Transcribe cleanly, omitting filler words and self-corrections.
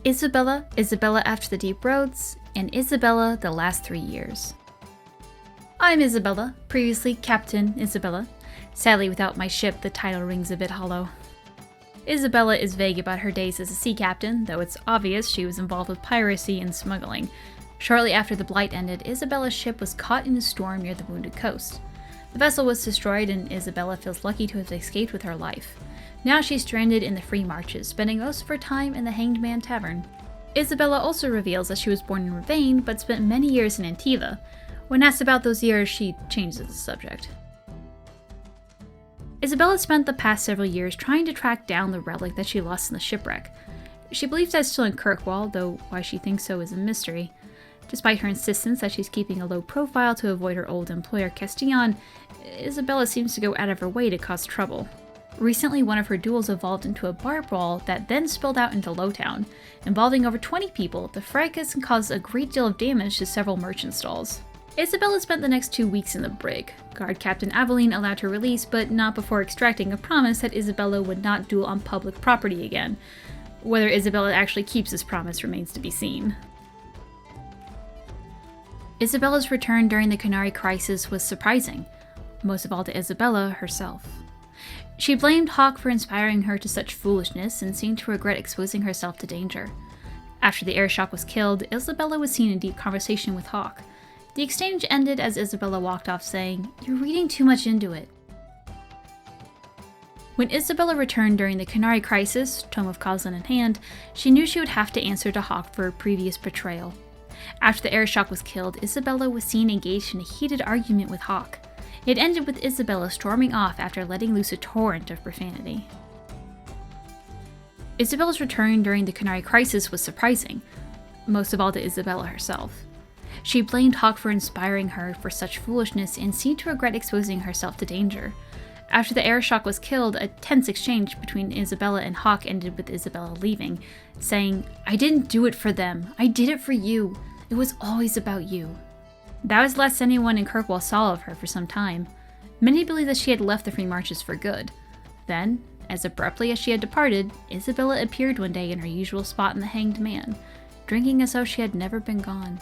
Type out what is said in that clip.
Isabela, Isabela After the Deep Roads, and Isabela The Last 3 Years. I'm Isabela, previously Captain Isabela. Sadly, without my ship, the title rings a bit hollow. Isabela is vague about her days as a sea captain, though it's obvious she was involved with piracy and smuggling. Shortly after the Blight ended, Isabela's ship was caught in a storm near the Wounded Coast. The vessel was destroyed, and Isabela feels lucky to have escaped with her life. Now she's stranded in the Free Marches, spending most of her time in the Hanged Man Tavern. Isabela also reveals that she was born in Ravane, but spent many years in Antiva. When asked about those years, she changes the subject. Isabela spent the past several years trying to track down the relic that she lost in the shipwreck. She believes that it's still in Kirkwall, though why she thinks so is a mystery. Despite her insistence that she's keeping a low profile to avoid her old employer Castillon, Isabela seems to go out of her way to cause trouble. Recently, one of her duels evolved into a bar brawl that then spilled out into Lowtown. Involving over 20 people, the fracas caused a great deal of damage to several merchant stalls. Isabela spent the next 2 weeks in the brig. Guard Captain Aveline allowed her release, but not before extracting a promise that Isabela would not duel on public property again. Whether Isabela actually keeps this promise remains to be seen. Isabela's return during the Qunari crisis was surprising, most of all to Isabela herself. She blamed Hawk for inspiring her to such foolishness and seemed to regret exposing herself to danger. After the airshock was killed, Isabela was seen in deep conversation with Hawk. The exchange ended as Isabela walked off saying, "You're reading too much into it." When Isabela returned during the Qunari crisis, Tome of Coslin in hand, she knew she would have to answer to Hawk for her previous betrayal. After the airshock was killed, Isabela was seen engaged in a heated argument with Hawk. It ended with Isabela storming off after letting loose a torrent of profanity. Isabela's return during the Qunari crisis was surprising, most of all to Isabela herself. She blamed Hawk for inspiring her for such foolishness and seemed to regret exposing herself to danger. After the airshock was killed, a tense exchange between Isabela and Hawk ended with Isabela leaving, saying, "I didn't do it for them, I did it for you. It was always about you." That was the last anyone in Kirkwall saw of her for some time. Many believe that she had left the Free Marches for good. Then, as abruptly as she had departed, Isabela appeared one day in her usual spot in the Hanged Man, drinking as though she had never been gone.